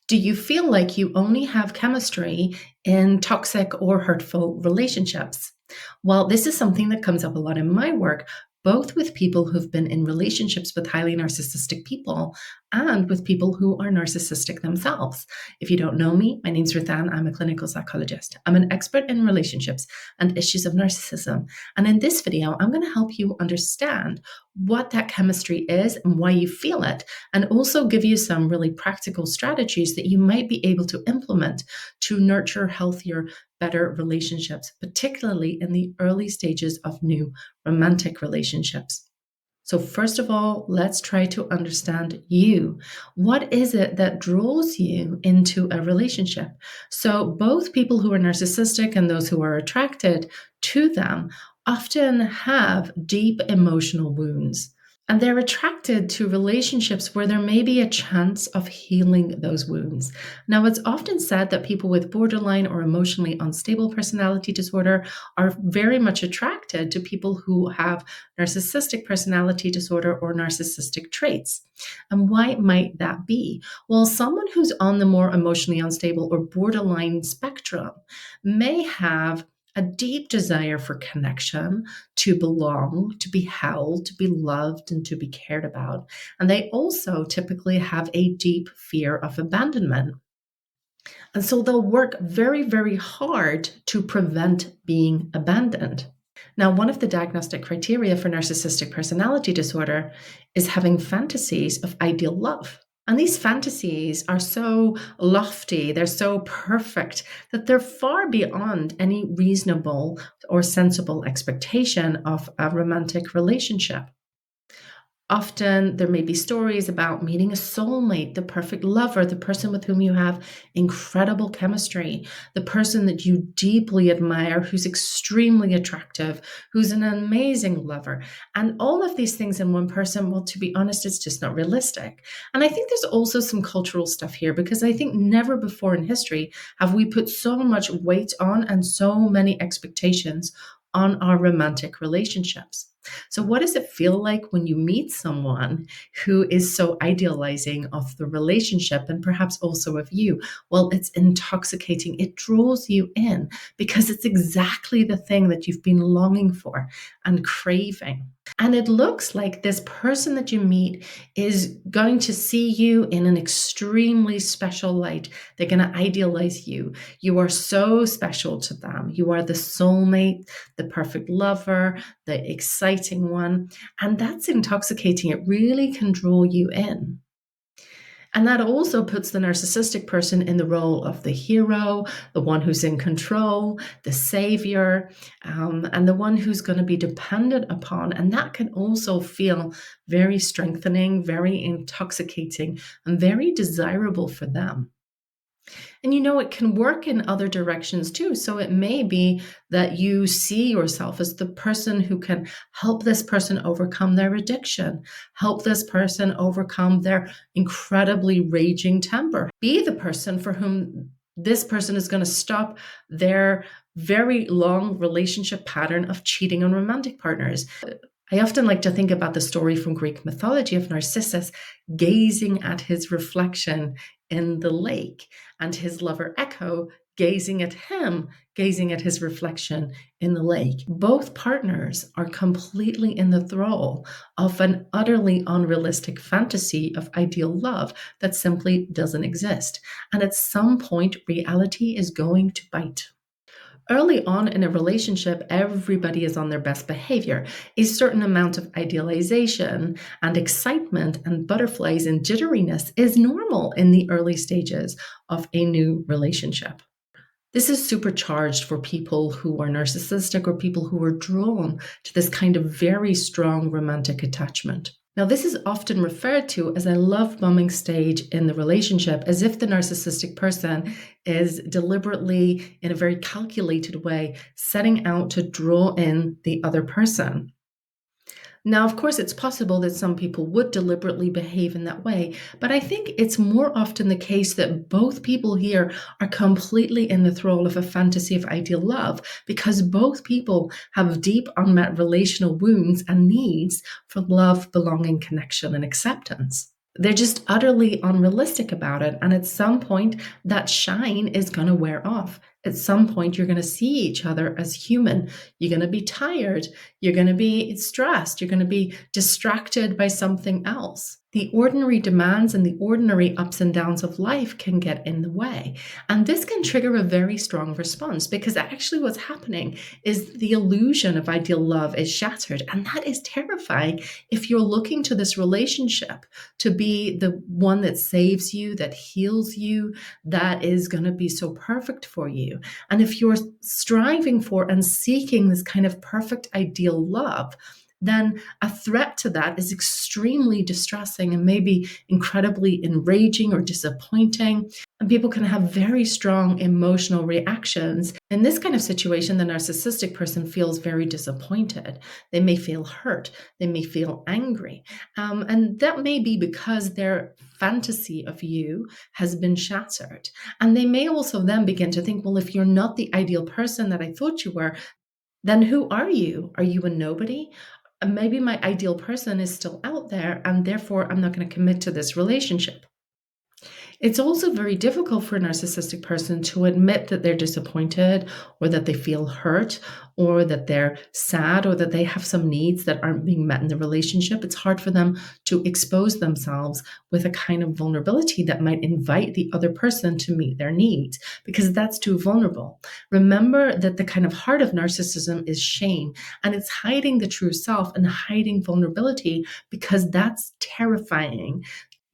Do you feel like you only have chemistry in toxic or hurtful relationships? Well, this is something that comes up a lot in my work, both with people who've been in relationships with highly narcissistic people and with people who are narcissistic themselves. If you don't know me, my name's Ruthann. I'm a clinical psychologist. I'm an expert in relationships and issues of narcissism. And in this video, I'm going to help you understand what that chemistry is and why you feel it, and also give you some really practical strategies that you might be able to implement to nurture healthier, better relationships, particularly in the early stages of new romantic relationships. So, first of all, let's try to understand you. What is it that draws you into a relationship? So, both people who are narcissistic and those who are attracted to them often have deep emotional wounds. And they're attracted to relationships where there may be a chance of healing those wounds. Now, it's often said that people with borderline or emotionally unstable personality disorder are very much attracted to people who have narcissistic personality disorder or narcissistic traits. And why might that be? Well, someone who's on the more emotionally unstable or borderline spectrum may have a deep desire for connection, to belong, to be held, to be loved, and to be cared about. And they also typically have a deep fear of abandonment. And so they'll work very, very hard to prevent being abandoned. Now, one of the diagnostic criteria for narcissistic personality disorder is having fantasies of ideal love. And these fantasies are so lofty, they're so perfect, that they're far beyond any reasonable or sensible expectation of a romantic relationship. Often there may be stories about meeting a soulmate, the perfect lover, the person with whom you have incredible chemistry, the person that you deeply admire, who's extremely attractive, who's an amazing lover. And all of these things in one person, well, to be honest, it's just not realistic. And I think there's also some cultural stuff here, because I think never before in history have we put so much weight on and so many expectations on our romantic relationships. So, what does it feel like when you meet someone who is so idealizing of the relationship and perhaps also of you? Well, it's intoxicating. It draws you in because it's exactly the thing that you've been longing for and craving. And it looks like this person that you meet is going to see you in an extremely special light. They're going to idealize you. You are so special to them. You are the soulmate, the perfect lover, the exciting one. And that's intoxicating. It really can draw you in. And that also puts the narcissistic person in the role of the hero, the one who's in control, the savior, and the one who's going to be dependent upon. And that can also feel very strengthening, very intoxicating, and very desirable for them. And it can work in other directions too. So it may be that you see yourself as the person who can help this person overcome their addiction, help this person overcome their incredibly raging temper, be the person for whom this person is going to stop their very long relationship pattern of cheating on romantic partners. I often like to think about the story from Greek mythology of Narcissus gazing at his reflection in the lake, and his lover Echo gazing at him, gazing at his reflection in the lake. Both partners are completely in the thrall of an utterly unrealistic fantasy of ideal love that simply doesn't exist. And at some point, reality is going to bite. Early on in a relationship, everybody is on their best behavior. A certain amount of idealization and excitement and butterflies and jitteriness is normal in the early stages of a new relationship. This is supercharged for people who are narcissistic or people who are drawn to this kind of very strong romantic attachment. Now, this is often referred to as a love bombing stage in the relationship, as if the narcissistic person is deliberately, in a very calculated way, setting out to draw in the other person. Now, of course, it's possible that some people would deliberately behave in that way, but I think it's more often the case that both people here are completely in the thrall of a fantasy of ideal love, because both people have deep unmet relational wounds and needs for love, belonging, connection, and acceptance. They're just utterly unrealistic about it. And at some point, that shine is going to wear off. At some point, you're going to see each other as human. You're going to be tired. You're going to be stressed. You're going to be distracted by something else. The ordinary demands and the ordinary ups and downs of life can get in the way. And this can trigger a very strong response, because actually what's happening is the illusion of ideal love is shattered. And that is terrifying if you're looking to this relationship to be the one that saves you, that heals you, that is going to be so perfect for you. And if you're striving for and seeking this kind of perfect ideal love, then a threat to that is extremely distressing and maybe incredibly enraging or disappointing. And people can have very strong emotional reactions. In this kind of situation, the narcissistic person feels very disappointed. They may feel hurt. They may feel angry. And that may be because their fantasy of you has been shattered. And they may also then begin to think, well, if you're not the ideal person that I thought you were, then who are you? Are you a nobody? Maybe my ideal person is still out there, and therefore I'm not going to commit to this relationship. It's also very difficult for a narcissistic person to admit that they're disappointed, or that they feel hurt, or that they're sad, or that they have some needs that aren't being met in the relationship. It's hard for them to expose themselves with a kind of vulnerability that might invite the other person to meet their needs, because that's too vulnerable. Remember that the kind of heart of narcissism is shame, and it's hiding the true self and hiding vulnerability, because that's terrifying.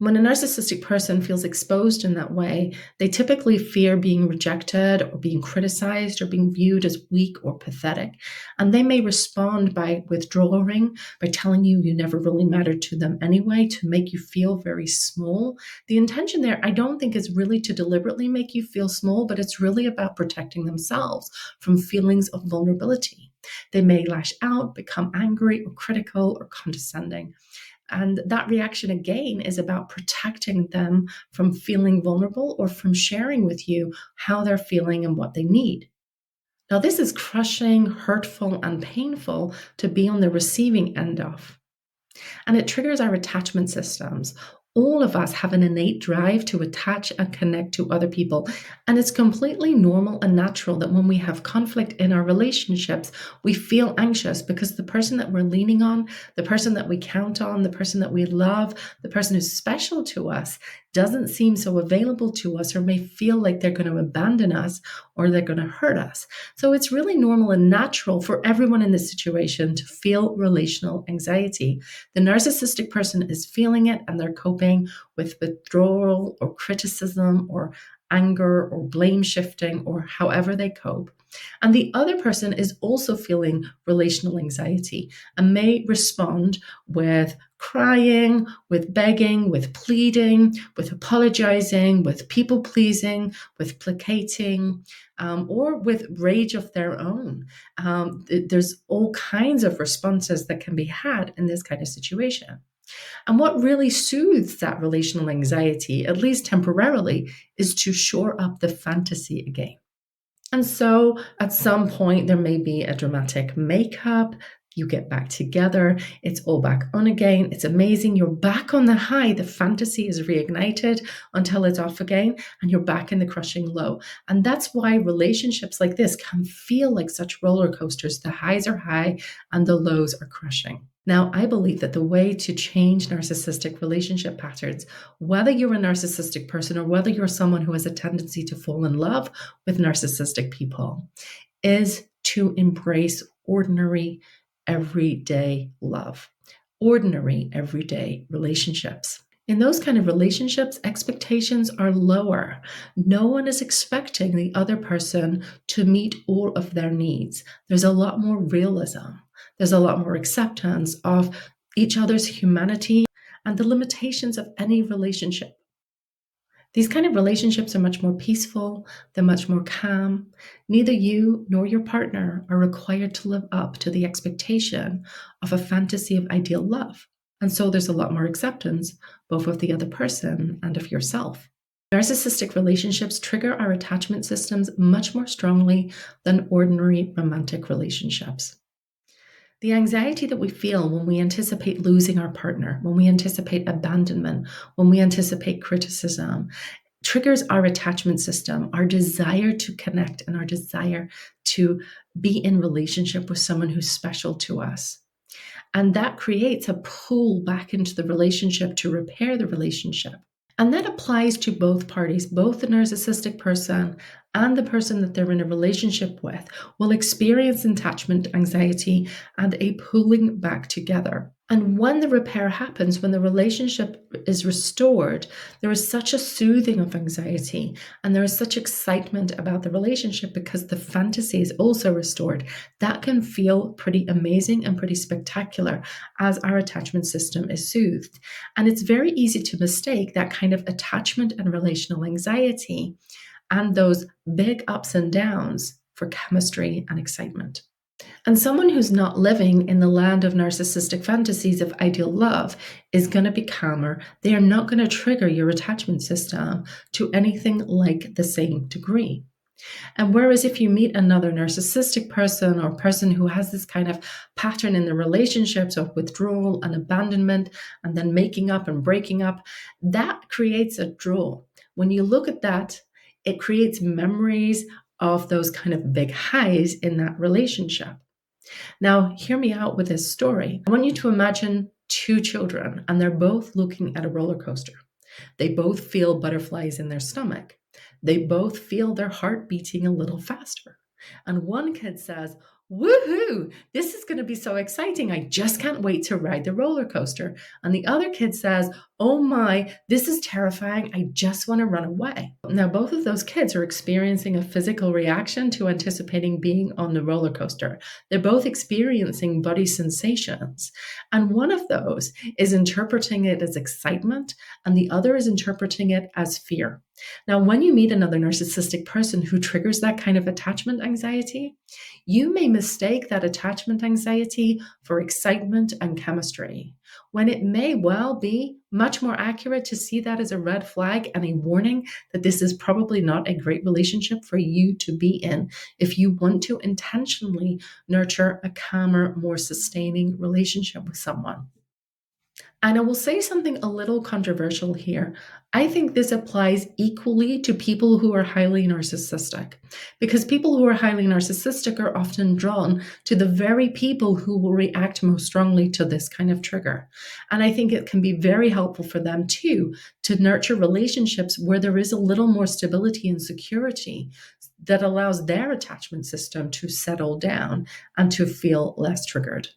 When a narcissistic person feels exposed in that way, they typically fear being rejected or being criticized or being viewed as weak or pathetic. And they may respond by withdrawing, by telling you you never really mattered to them anyway, to make you feel very small. The intention there, I don't think, is really to deliberately make you feel small, but it's really about protecting themselves from feelings of vulnerability. They may lash out, become angry or critical or condescending. And that reaction, again, is about protecting them from feeling vulnerable or from sharing with you how they're feeling and what they need. Now, this is crushing, hurtful, and painful to be on the receiving end of. And it triggers our attachment systems. All of us have an innate drive to attach and connect to other people. And it's completely normal and natural that when we have conflict in our relationships, we feel anxious, because the person that we're leaning on, the person that we count on, the person that we love, the person who's special to us, doesn't seem so available to us, or may feel like they're going to abandon us or they're going to hurt us. So it's really normal and natural for everyone in this situation to feel relational anxiety. The narcissistic person is feeling it, and they're coping with withdrawal or criticism or anger or blame shifting, or however they cope. And the other person is also feeling relational anxiety and may respond with crying, with begging, with pleading, with apologizing, with people pleasing, with placating, or with rage of their own. There's all kinds of responses that can be had in this kind of situation. And what really soothes that relational anxiety, at least temporarily, is to shore up the fantasy again. And so at some point, there may be a dramatic makeup. You get back together. It's all back on again. It's amazing. You're back on the high. The fantasy is reignited until it's off again, and you're back in the crushing low. And that's why relationships like this can feel like such roller coasters. The highs are high and the lows are crushing. Now, I believe that the way to change narcissistic relationship patterns, whether you're a narcissistic person or whether you're someone who has a tendency to fall in love with narcissistic people, is to embrace ordinary, everyday love, ordinary, everyday relationships. In those kind of relationships, expectations are lower. No one is expecting the other person to meet all of their needs. There's a lot more realism. There's a lot more acceptance of each other's humanity and the limitations of any relationship. These kind of relationships are much more peaceful, they're much more calm. Neither you nor your partner are required to live up to the expectation of a fantasy of ideal love. And so there's a lot more acceptance, both of the other person and of yourself. Narcissistic relationships trigger our attachment systems much more strongly than ordinary romantic relationships. The anxiety that we feel when we anticipate losing our partner, when we anticipate abandonment, when we anticipate criticism, triggers our attachment system, our desire to connect, and our desire to be in relationship with someone who's special to us. And that creates a pull back into the relationship to repair the relationship. And that applies to both parties, both the narcissistic person and the person that they're in a relationship with will experience attachment anxiety and a pulling back together. And when the repair happens, when the relationship is restored, there is such a soothing of anxiety and there is such excitement about the relationship because the fantasy is also restored. That can feel pretty amazing and pretty spectacular as our attachment system is soothed. And it's very easy to mistake that kind of attachment and relational anxiety and those big ups and downs for chemistry and excitement. And someone who's not living in the land of narcissistic fantasies of ideal love is going to be calmer. They are not going to trigger your attachment system to anything like the same degree. And whereas if you meet another narcissistic person or person who has this kind of pattern in the relationships of withdrawal and abandonment and then making up and breaking up, that creates a draw. When you look at that, it creates memories of those kind of big highs in that relationship. Now, hear me out with this story. I want you to imagine two children, and they're both looking at a roller coaster. They both feel butterflies in their stomach. They both feel their heart beating a little faster. And one kid says, "Woohoo, this is going to be so exciting. I just can't wait to ride the roller coaster." And the other kid says, "Oh my, this is terrifying. I just want to run away." Now, both of those kids are experiencing a physical reaction to anticipating being on the roller coaster. They're both experiencing body sensations. And one of those is interpreting it as excitement, and the other is interpreting it as fear. Now, when you meet another narcissistic person who triggers that kind of attachment anxiety, you may mistake that attachment anxiety for excitement and chemistry, when it may well be much more accurate to see that as a red flag and a warning that this is probably not a great relationship for you to be in if you want to intentionally nurture a calmer, more sustaining relationship with someone. And I will say something a little controversial here. I think this applies equally to people who are highly narcissistic, because people who are highly narcissistic are often drawn to the very people who will react most strongly to this kind of trigger. And I think it can be very helpful for them too to nurture relationships where there is a little more stability and security that allows their attachment system to settle down and to feel less triggered.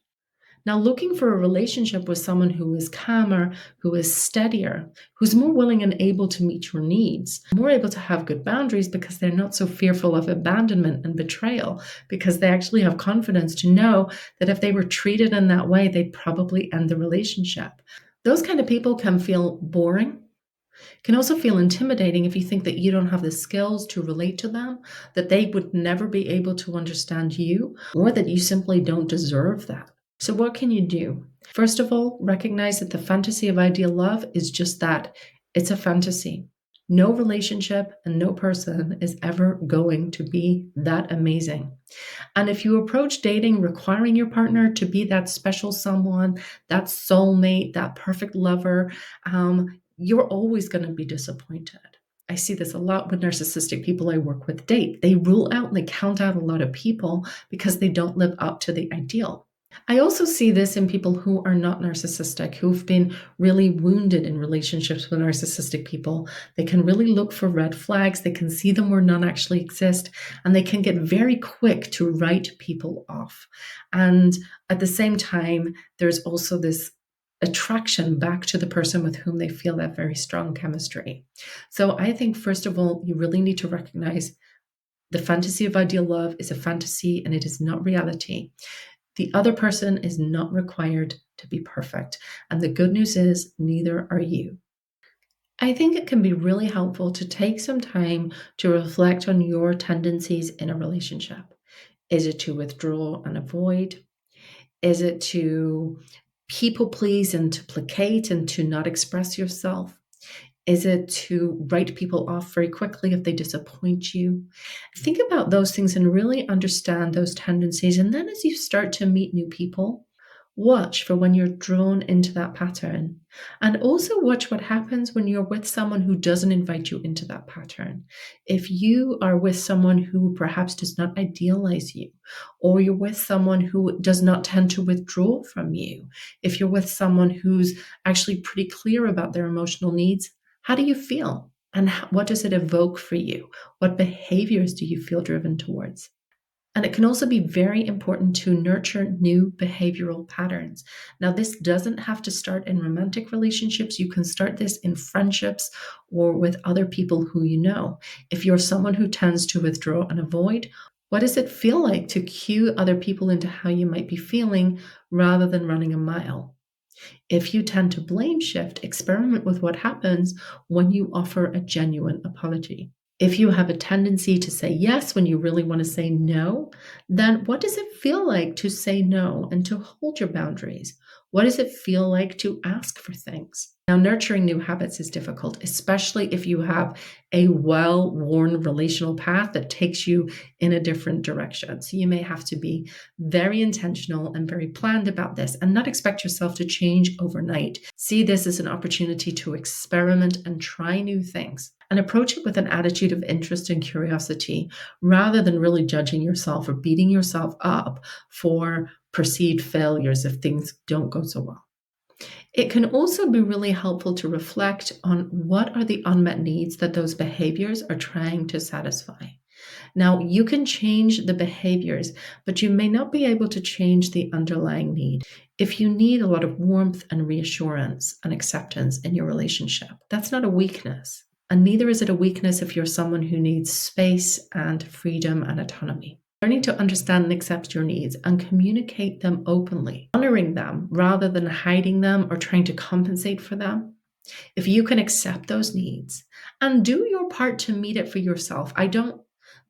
Now, looking for a relationship with someone who is calmer, who is steadier, who's more willing and able to meet your needs, more able to have good boundaries because they're not so fearful of abandonment and betrayal, because they actually have confidence to know that if they were treated in that way, they'd probably end the relationship. Those kind of people can feel boring, can also feel intimidating if you think that you don't have the skills to relate to them, that they would never be able to understand you, or that you simply don't deserve that. So, what can you do? First of all, recognize that the fantasy of ideal love is just that, it's a fantasy. No relationship and no person is ever going to be that amazing. And if you approach dating requiring your partner to be that special someone, that soulmate, that perfect lover, you're always going to be disappointed. I see this a lot with narcissistic people I work with date. They rule out and they count out a lot of people because they don't live up to the ideal. I also see this in people who are not narcissistic, who've been really wounded in relationships with narcissistic people. They can really look for red flags, they can see them where none actually exist, and they can get very quick to write people off. And at the same time, there's also this attraction back to the person with whom they feel that very strong chemistry. So I think, first of all, you really need to recognize the fantasy of ideal love is a fantasy and it is not reality. The other person is not required to be perfect. And the good news is, neither are you. I think it can be really helpful to take some time to reflect on your tendencies in a relationship. Is it to withdraw and avoid? Is it to people please and to placate and to not express yourself? Is it to write people off very quickly if they disappoint you? Think about those things and really understand those tendencies. And then as you start to meet new people, watch for when you're drawn into that pattern. And also watch what happens when you're with someone who doesn't invite you into that pattern. If you are with someone who perhaps does not idealize you, or you're with someone who does not tend to withdraw from you, if you're with someone who's actually pretty clear about their emotional needs, how do you feel? And what does it evoke for you? What behaviors do you feel driven towards? And it can also be very important to nurture new behavioral patterns. Now, this doesn't have to start in romantic relationships. You can start this in friendships or with other people who you know. If you're someone who tends to withdraw and avoid, what does it feel like to cue other people into how you might be feeling rather than running a mile? If you tend to blame shift, experiment with what happens when you offer a genuine apology. If you have a tendency to say yes when you really want to say no, then what does it feel like to say no and to hold your boundaries? What does it feel like to ask for things? Now, nurturing new habits is difficult, especially if you have a well worn relational path that takes you in a different direction. So, you may have to be very intentional and very planned about this and not expect yourself to change overnight. See this as an opportunity to experiment and try new things and approach it with an attitude of interest and curiosity rather than really judging yourself or beating yourself up for perceived failures if things don't go so well. It can also be really helpful to reflect on what are the unmet needs that those behaviors are trying to satisfy. Now, you can change the behaviors, but you may not be able to change the underlying need. If you need a lot of warmth and reassurance and acceptance in your relationship, that's not a weakness. And neither is it a weakness if you're someone who needs space and freedom and autonomy. Learning to understand and accept your needs and communicate them openly, honoring them rather than hiding them or trying to compensate for them. If you can accept those needs and do your part to meet it for yourself,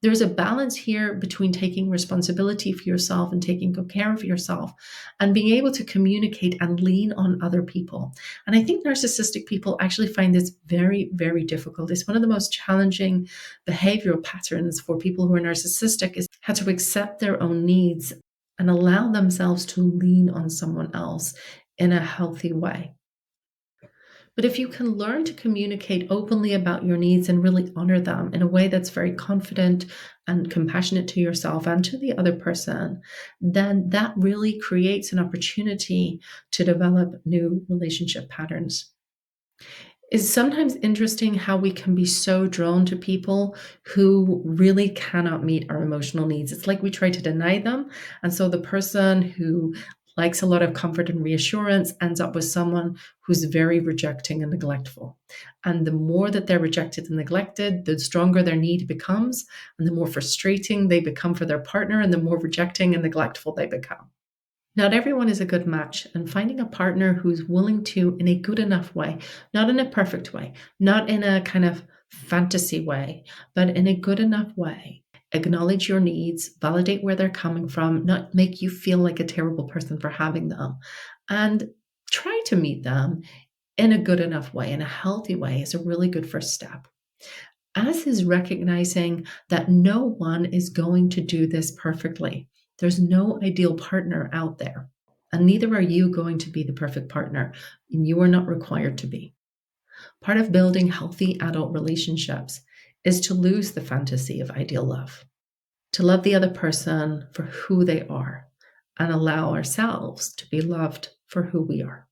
there's a balance here between taking responsibility for yourself and taking good care of yourself and being able to communicate and lean on other people. And I think narcissistic people actually find this very, very difficult. It's one of the most challenging behavioral patterns for people who are narcissistic is how to accept their own needs and allow themselves to lean on someone else in a healthy way. But if you can learn to communicate openly about your needs and really honor them in a way that's very confident and compassionate to yourself and to the other person, then that really creates an opportunity to develop new relationship patterns. It's sometimes interesting how we can be so drawn to people who really cannot meet our emotional needs. It's like we try to deny them. And so the person who likes a lot of comfort and reassurance ends up with someone who's very rejecting and neglectful. And the more that they're rejected and neglected, the stronger their need becomes, and the more frustrating they become for their partner, and the more rejecting and neglectful they become. Not everyone is a good match, and finding a partner who's willing to, in a good enough way, not in a perfect way, not in a kind of fantasy way, but in a good enough way, acknowledge your needs, validate where they're coming from, not make you feel like a terrible person for having them, and try to meet them in a good enough way, in a healthy way, is a really good first step. As is recognizing that no one is going to do this perfectly. There's no ideal partner out there, and neither are you going to be the perfect partner. And you are not required to be. Part of building healthy adult relationships is to lose the fantasy of ideal love, to love the other person for who they are, and allow ourselves to be loved for who we are.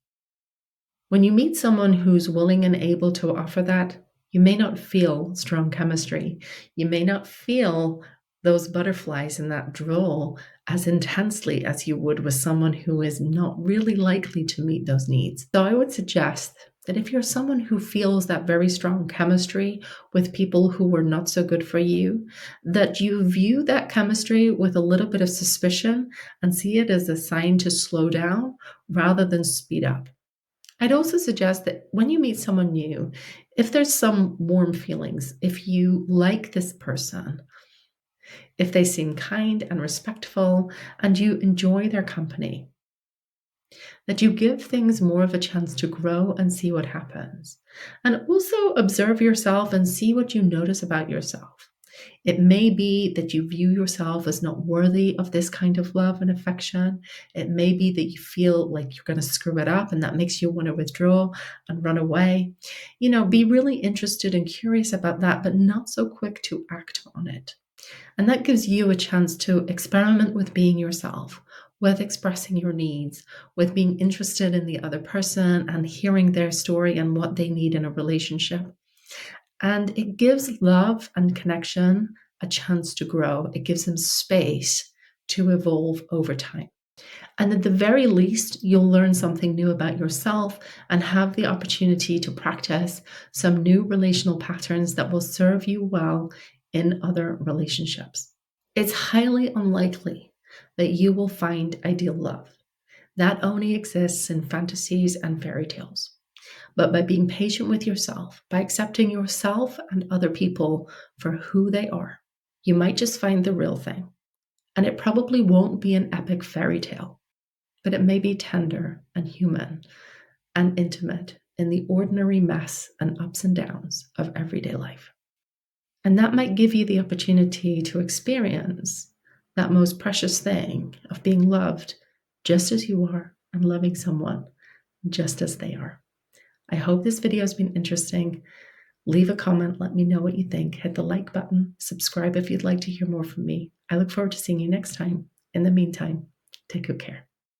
When you meet someone who's willing and able to offer that, you may not feel strong chemistry. You may not feel those butterflies in that drool as intensely as you would with someone who is not really likely to meet those needs. So I would suggest that if you're someone who feels that very strong chemistry with people who were not so good for you, that you view that chemistry with a little bit of suspicion and see it as a sign to slow down rather than speed up. I'd also suggest that when you meet someone new, if there's some warm feelings, if you like this person, if they seem kind and respectful and you enjoy their company, that you give things more of a chance to grow and see what happens. And also observe yourself and see what you notice about yourself. It may be that you view yourself as not worthy of this kind of love and affection. It may be that you feel like you're going to screw it up and that makes you want to withdraw and run away. Be really interested and curious about that, but not so quick to act on it. And that gives you a chance to experiment with being yourself, with expressing your needs, with being interested in the other person and hearing their story and what they need in a relationship. And it gives love and connection a chance to grow. It gives them space to evolve over time. And at the very least, you'll learn something new about yourself and have the opportunity to practice some new relational patterns that will serve you well in other relationships. It's highly unlikely that you will find ideal love. That only exists in fantasies and fairy tales. But by being patient with yourself, by accepting yourself and other people for who they are, you might just find the real thing. And it probably won't be an epic fairy tale, but it may be tender and human and intimate in the ordinary mess and ups and downs of everyday life. And that might give you the opportunity to experience that most precious thing of being loved just as you are and loving someone just as they are. I hope this video has been interesting. Leave a comment, let me know what you think. Hit the like button, subscribe if you'd like to hear more from me. I look forward to seeing you next time. In the meantime, take good care.